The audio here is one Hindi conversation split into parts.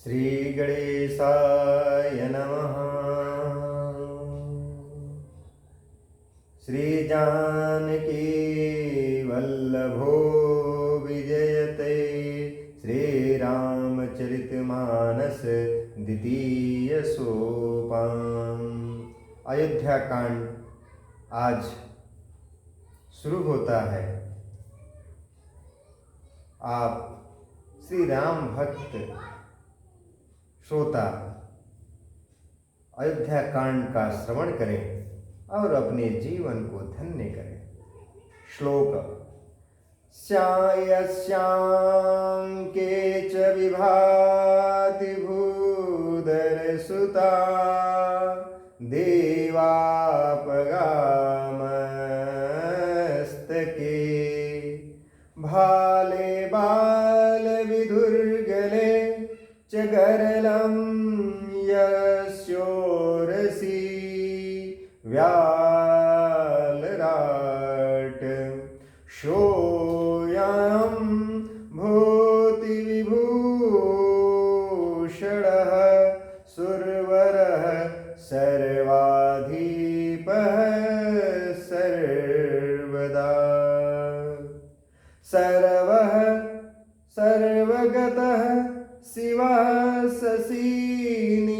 श्री गणेशाय नमः। श्री जानकी वल्लभो विजयते। श्री रामचरितमानस द्वितीय सोपान। अयोध्या कांड आज शुरू होता है। आप श्री राम भक्त श्रोता अयोध्या कांड का श्रवण करें और अपने जीवन को धन्य करें। श्लोक। स्यायस्यांके च विभाति भूधरसुता देवापगामस्तके भाले बाल विधुर्गले च गरलं यस्योरसि व्यालराट शोऽयं भूतिविभूषणः सुरवरः सर्वाधिपः सर्वदा सर्वः सर्वगतः शिवः शशिनिभ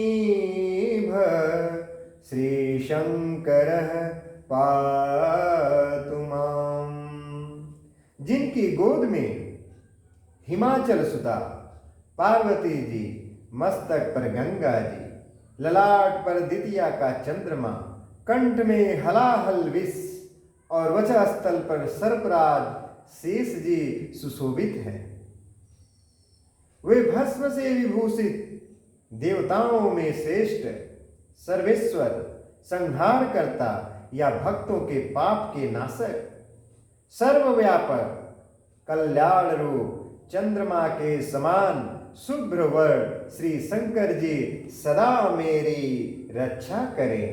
श्रीशंकरः पातु माम्। जिनकी गोद में हिमाचल सुता पार्वती जी, मस्तक पर गंगा जी, ललाट पर द्वितीया का चंद्रमा, कंठ में हलाहल विष और वक्षस्थल पर सर्पराज शेष जी सुशोभित है। वे भस्म से विभूषित देवताओं में श्रेष्ठ, सर्वेश्वर, संहार करता या भक्तों के पाप के नाशक, सर्वव्यापक, कल्याण रूप चंद्रमा के समान शुभ्र वर्ण श्री शंकर जी सदा मेरी रक्षा करें।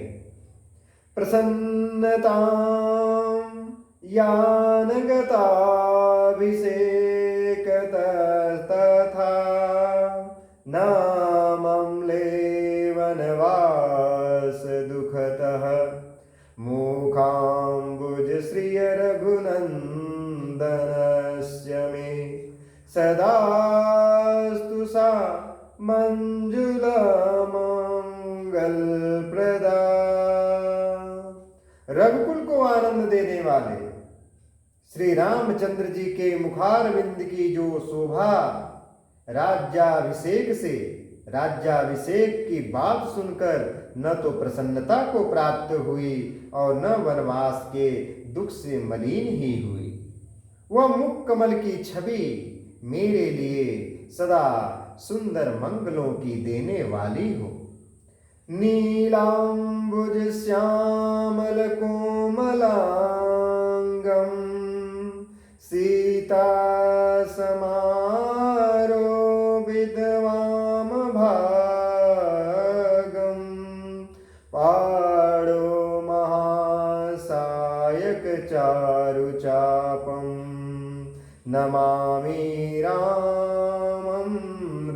प्रसन्नतां यानगताभिषेकतस्तथा नामं लेवनवास दुःखतः मूकाम्बुज श्रिय रघुनन्दनस्य मे सदास्तु सा मंजुलमंगलप्रदा। रघुकुल को आनंद देने वाले श्री रामचंद्र जी के मुखारविंद की जो शोभा राज्याभिषेक की बात सुनकर न तो प्रसन्नता को प्राप्त हुई और न वनवास के दुख से मलिन ही हुई। वह मुख कमल की छवि मेरे लिए सदा सुंदर मंगलों की देने वाली हो। नीलांबुज श्यामल कोमलांगम सीता समारोपित वाम भागम पाणो महासायक चारुचापम नमामि रामं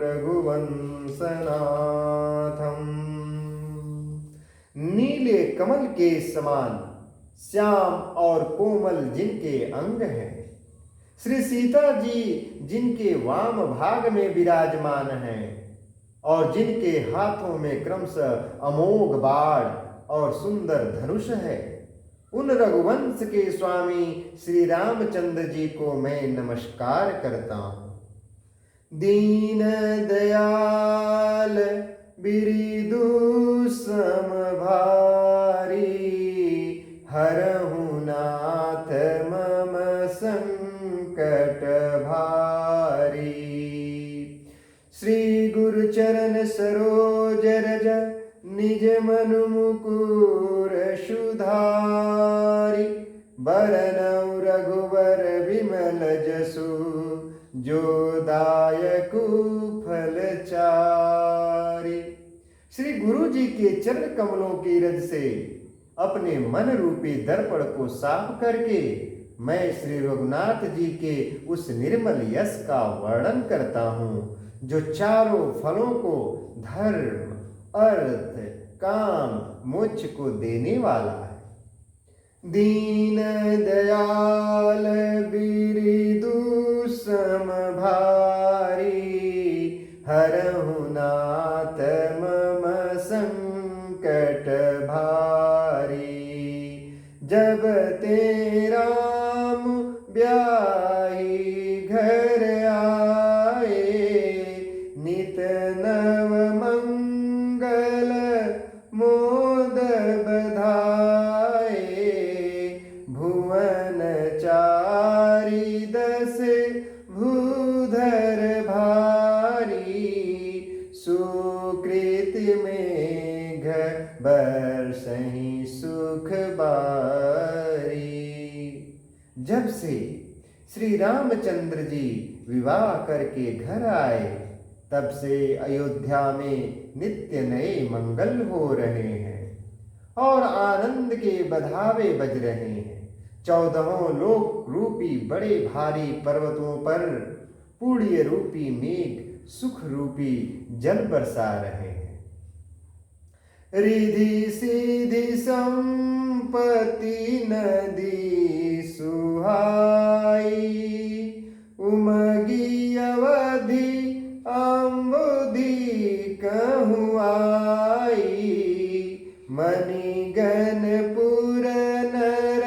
रघुवंशनाथम। नीले कमल के समान श्याम और कोमल जिनके अंग हैं, श्री सीता जी जिनके वाम भाग में विराजमान हैं और जिनके हाथों में क्रमशः अमोघ बाण और सुंदर धनुष है, उन रघुवंश के स्वामी श्री रामचंद्र जी को मैं नमस्कार करता हूँ। दीन दयाल बिरिदु समभारी हरहु नाथ मम संकट भारी। श्री गुरु चरण सरोज रज निज मनु मुकुर सुधारी बरनउ रघुवर विमल जसु जो दायकु फलचारी। श्री गुरु जी के चरण कमलों की रज से अपने मन रूपी दर्पण को साफ करके मैं श्री रघुनाथ जी के उस निर्मल यश का वर्णन करता हूँ जो चारों फलों को धर्म, अर्थ, काम, मोक्ष को देने वाला है। दीन दयाल बिरिदु समभारी, हरहु नाथ मम संकट भारी। जब तेरा ब्याही घर आए, नित नव मंगल मोद बधाए। भुवन चारि दस भूधर भारी, सुकृति मेघ बरसहि सुख बारी। जब से श्री रामचंद्र जी विवाह करके घर आए, तब से अयोध्या में नित्य नए मंगल हो रहे हैं और आनंद के बधावे बज रहे हैं। 14 लोक रूपी बड़े भारी पर्वतों पर पुण्य रूपी मेघ सुख रूपी जल बरसा रहे हैं। रिधि सिद्धि संपत्ति नदी सुहाई, उमगी अवधि अम्बुधि कहूँ आई। मणिगणपुर नर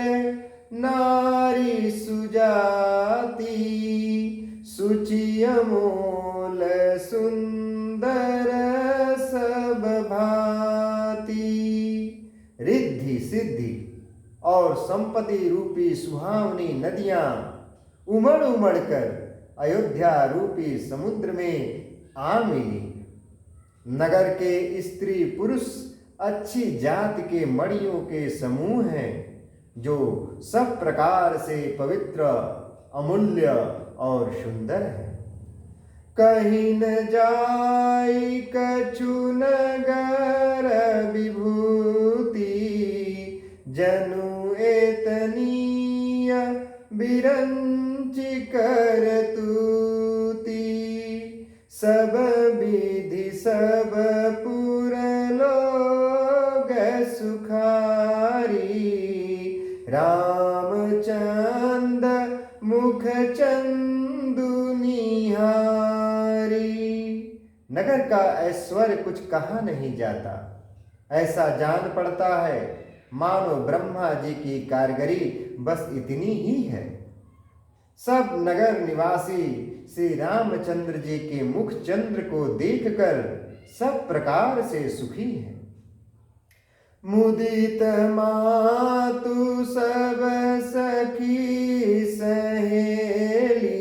नारी सुजाति, सुचि अमोल सुंदर सब भांति। रिद्धि सिद्धि और संपत्ति रूपी सुहावनी नदियां उमड़ उमड़ कर अयोध्या रूपी समुद्र में आ मिली। नगर के स्त्री पुरुष अच्छी जाति के मणियों के समूह हैं, जो सब प्रकार से पवित्र, अमूल्य और सुंदर है। कहीं न जाई कछु नगर विभूति, जनु एतनीय बिरंचि करतूति। सब विधि सब पुर लोग सुखारी, रामचंद मुख चंदु निहारी। नगर का ऐश्वर्य कुछ कहा नहीं जाता, ऐसा जान पड़ता है मानो ब्रह्मा जी की कारीगरी बस इतनी ही है। सब नगर निवासी श्री रामचंद्र जी के मुख चंद्र को देखकर सब प्रकार से सुखी हैं। मुदित मातु सब सखी सहेली,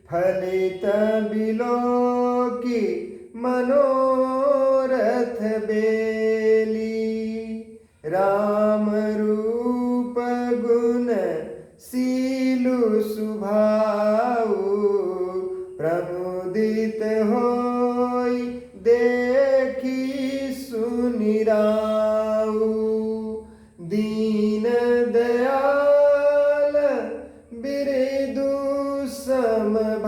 फलित बिलोकी मनोरथ बेली। राम रूप गुण सीलु सुभाऊ, प्रमुदित होई देखी सुनिराऊ। दीन दयाल बिरिदु समभारी,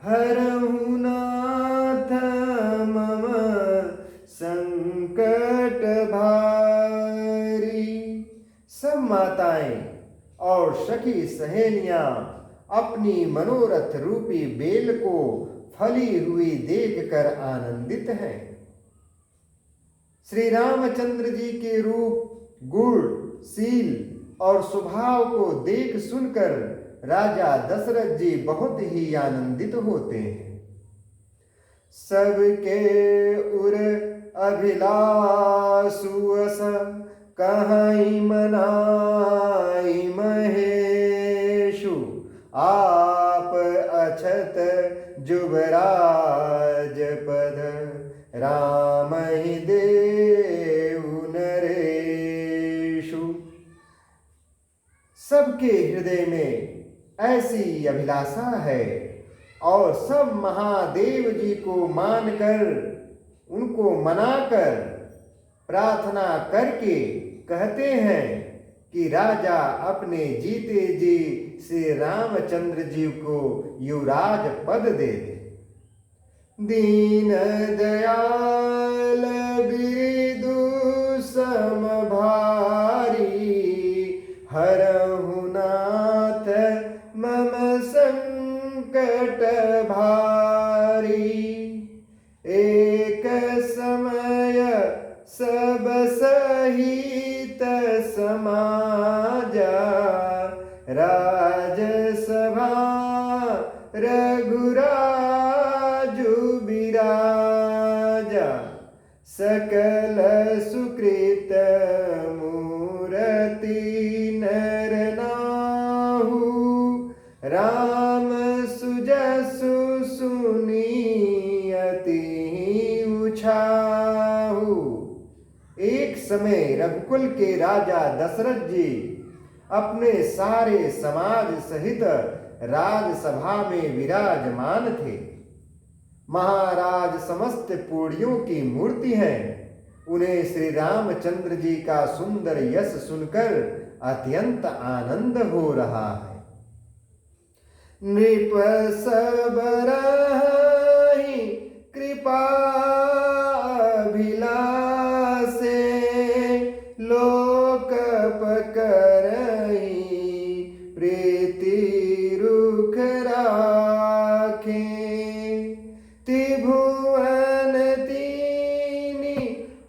हरहु नाथ मम संकट भारी। सब माताएं और सखी सहेलियां अपनी मनोरथ रूपी बेल को फली हुई देखकर आनंदित हैं। श्री रामचंद्र जी के रूप, गुण, शील और स्वभाव को देख सुनकर राजा दशरथ जी बहुत ही आनंदित होते हैं। सबके उर अभिलाषुअस, कहीं मनाई महेशु। आप अछत जुबराज पद, राम ही देउ नरेशु। सबके हृदय में ऐसी अभिलाषा है और सब महादेव जी को मानकर, उनको मनाकर, प्रार्थना करके कहते हैं कि राजा अपने जीते जी श्री रामचंद्र जी को युवराज पद दे दे। दीन दयाल बिरदु सम भारी, हरहु नाथ मम संकट भारी। एक समय सब सहित समाजा, राजसभा रघुराजु बिराजा। सकल सुकृत मूरति नर नाहु, राम सुजसु सुनी अति उछाहु। एक समय रघुकुल के राजा दशरथ जी अपने सारे समाज सहित राजसभा में विराजमान थे। महाराज समस्त पूर्णियों की मूर्ति हैं। उन्हें श्री रामचंद्र जी का सुंदर यश सुनकर अत्यंत आनंद हो रहा है। नृप सब रहि कृपा अभिलाषे, लोक पकरहि प्रीति रुख राखे। त्रिभुवन तीनि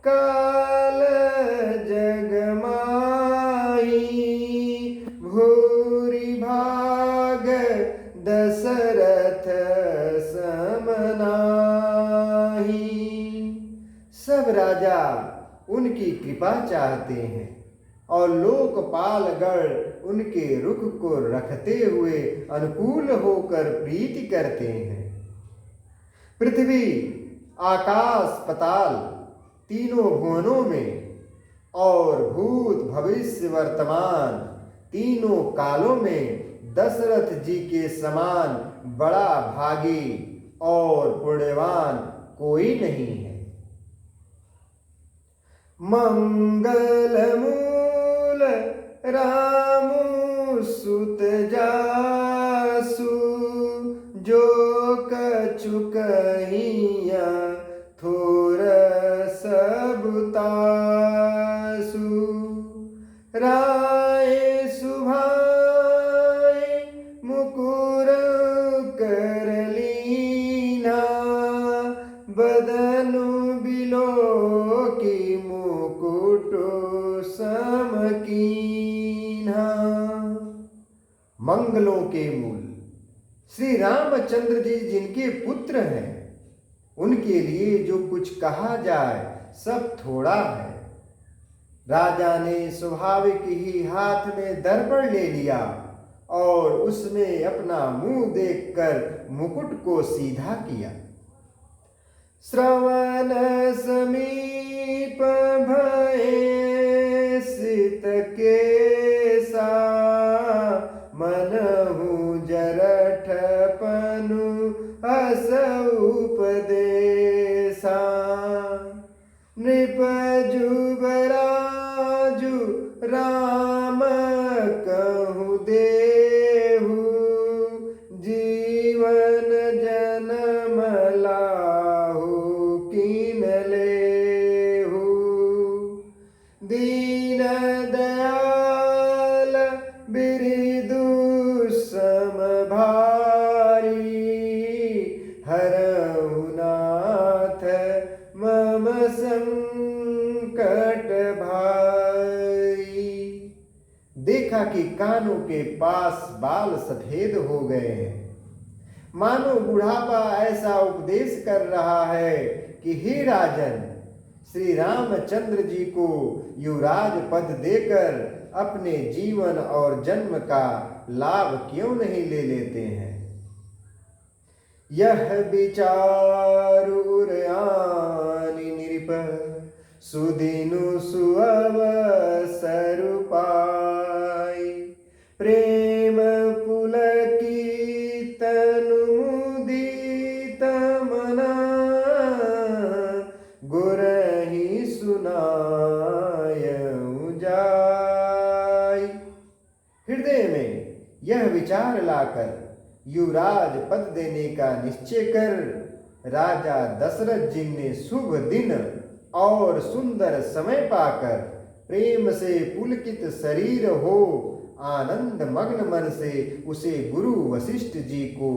काल जग माही, भूरि भाग दशरथ सम नाहि। सब राजा उनकी कृपा चाहते हैं और लोकपालगण उनके रुख को रखते हुए अनुकूल होकर प्रीति करते हैं। पृथ्वी, आकाश, पताल तीनों भुवनों में और भूत भविष्य वर्तमान तीनों कालों में दशरथ जी के समान बड़ा भागी और पुण्यवान कोई नहीं है। मंगल मूल रामु सुत जासु, जो कछु कहिया थोर सब तासु। राय सुभाए मुकुर कर लीना, बदनु बिलो की मुकुट सम कीन्हा। मंगलों के मूल श्री रामचंद्र जी जिनके पुत्र हैं, उनके लिए जो कुछ कहा जाए सब थोड़ा है। राजा ने स्वाभाविक ही हाथ में दर्पण ले लिया और उसमें अपना मुंह देखकर मुकुट को सीधा किया। श्रवण समीप भये सित केसा, मनहु जरठ पनु अस उपदेशा। नृप जुबराजु राम कहु देहु, जीवन जन्म लाहु कीन लेहु। दीन दयाल बिरदु सम भारी, हरहु नाथ मम संकट भारी। देखा कि कानों के पास बाल सफेद हो गए हैं, मानो बुढ़ापा ऐसा उपदेश कर रहा है कि हे राजन, श्री रामचंद्र जी को युवराज पद देकर अपने जीवन और जन्म का लाभ क्यों नहीं ले लेते हैं। यह विचारुर आनि नृप, सुदिनु सुअवसर पाई। प्रेम पुलकित तनु मुदित मना, गुरहि सुनायउ जाई। विचार लाकर युवराज पद देने का निश्चय कर राजा दशरथ जी ने शुभ दिन और सुंदर समय पाकर प्रेम से पुलकित शरीर हो आनंद मग्न मन से उसे गुरु वशिष्ठ जी को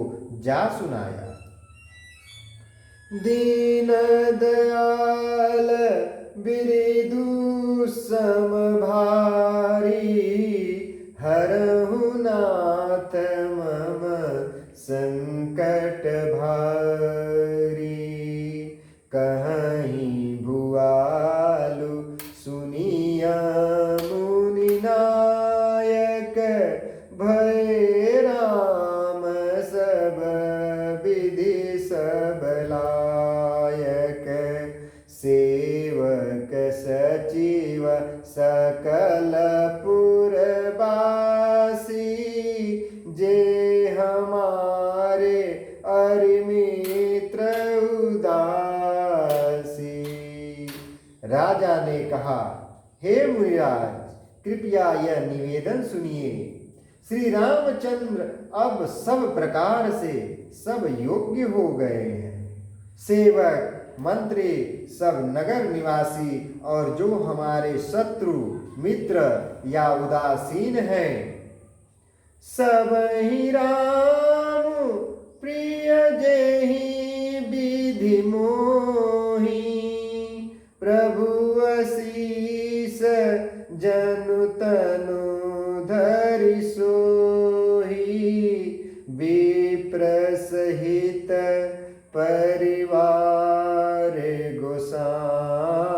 जा सुनाया। दीन दयाल बिरदु सम भारी हरहु नाथ मम संकट भारी। कहीं भुआलु सुनिया मुनि नायक भय राम सब विधि सब लायक। सेवक सचिव सकल पुरवासी जे हमारे अरिमित्र उदासी। राजा ने कहा, हे मुनिराज, कृपया यह निवेदन सुनिए। श्री रामचंद्र अब सब प्रकार से सब योग्य हो गए हैं। सेवक मंत्री सब नगर निवासी और जो हमारे शत्रु मित्र या उदासीन हैं सब ही राम प्रिय जेहि विधि मोहि। प्रभु असीस जनु तनु धरि सोहि। विप्र सहित परिवार गोसाई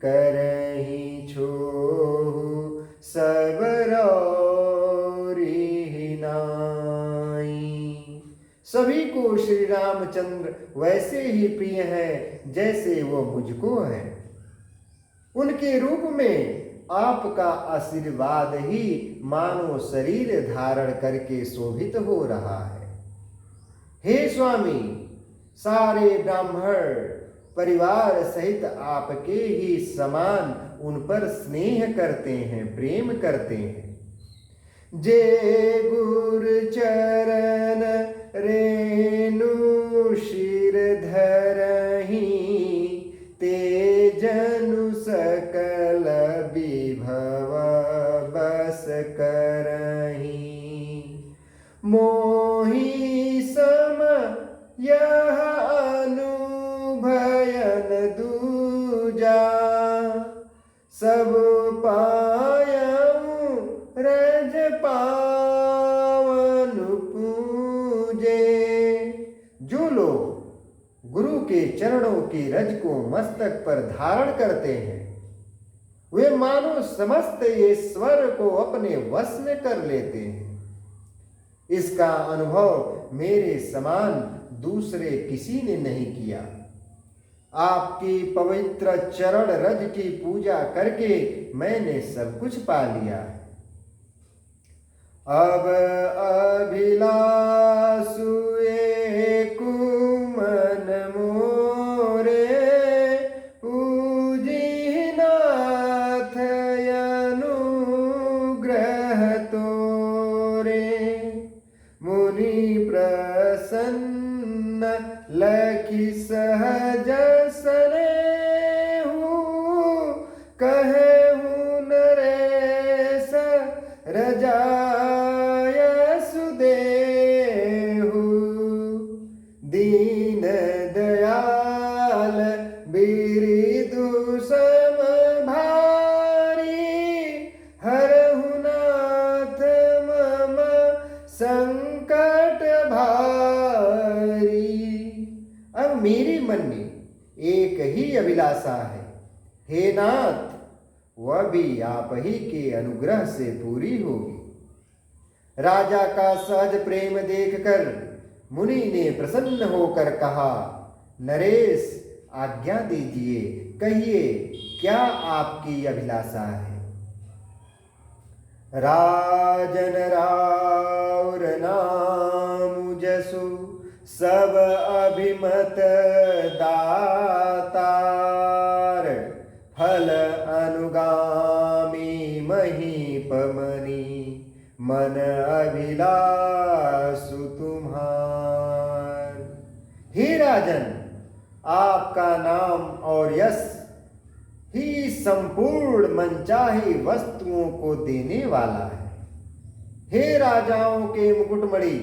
करहि छोहु सब रौरी नाई। सभी को श्री रामचंद्र वैसे ही प्रिय हैं जैसे वो मुझको है। उनके रूप में आपका आशीर्वाद ही मानो शरीर धारण करके शोभित हो रहा है। हे स्वामी, सारे ब्राह्मण परिवार सहित आपके ही समान उन पर स्नेह करते हैं, प्रेम करते हैं। जे गुर चरण रेणु शिर धरहि ते जनु सकल विभव बस करहि। मोहि सम यह अनुभयन दूजा सब पायऊं रज पावन पूजे। जो लोग गुरु के चरणों की रज को मस्तक पर धारण करते हैं वे मानो समस्त ईश्वर को अपने वश में कर लेते हैं। इसका अनुभव मेरे समान दूसरे किसी ने नहीं किया। आपकी पवित्र चरण रज की पूजा करके मैंने सब कुछ पा लिया। अब अभिलाषु एक मन मोरे पूजी नाथ अनुग्रह तोरे। मुनि प्रसन्न लखि सहज सनेहु कहेहु नरेश रजाय सुदेहु। दीन दयाल बिरदु सम भारी हरहु नाथ मम संकट भारी। अब मेरे मन में एक ही अभिलाषा है, हे नाथ, वह भी आप ही के अनुग्रह से पूरी होगी। राजा का सहज प्रेम देखकर मुनि ने प्रसन्न होकर कहा, नरेश आज्ञा दीजिए, कहिए क्या आपकी अभिलाषा है। राजन राउर नाम जसु सब अभिमत दातार। फल अनुगामी महीपमनि मन अभिलाषु तुम्हार। हे राजन, आपका नाम और यश ही संपूर्ण मनचाही वस्तुओं को देने वाला है। हे राजाओं के मुकुटमणि,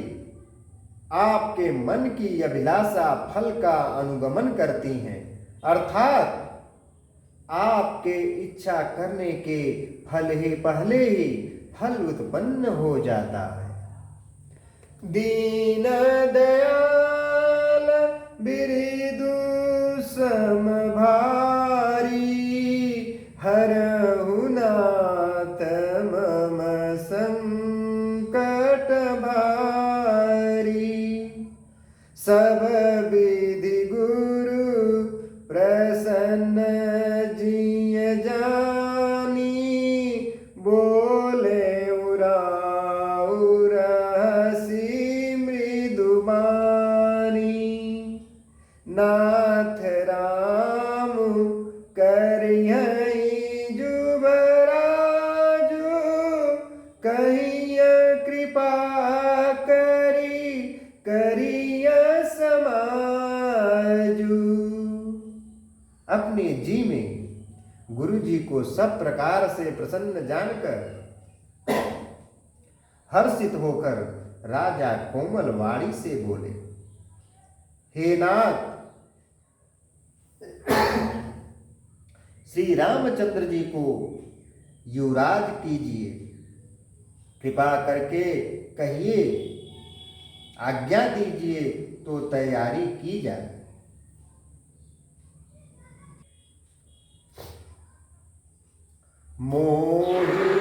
आपके मन की अभिलाषा फल का अनुगमन करती हैं, अर्थात आपके इच्छा करने के फल ही पहले ही फल उत्पन्न हो जाता है। दीन दयाल बिरदु समभारी, हरहु नाथ मम संकट भारी। सब विधि गुरु प्रसन्न जिय जानी, बोले उराऊ रहसी मृदुबानी। नाथ राम करिहई जुबराजु, कहिय कृपा करी करिय समाजु। अपने जी में गुरु जी को सब प्रकार से प्रसन्न जानकर हर्षित होकर राजा कोमल वाणी से बोले, हे नाथ, श्री रामचंद्र जी को युवराज कीजिए, कृपा करके कहिए, आज्ञा दीजिए तो तैयारी की जाए। मोहि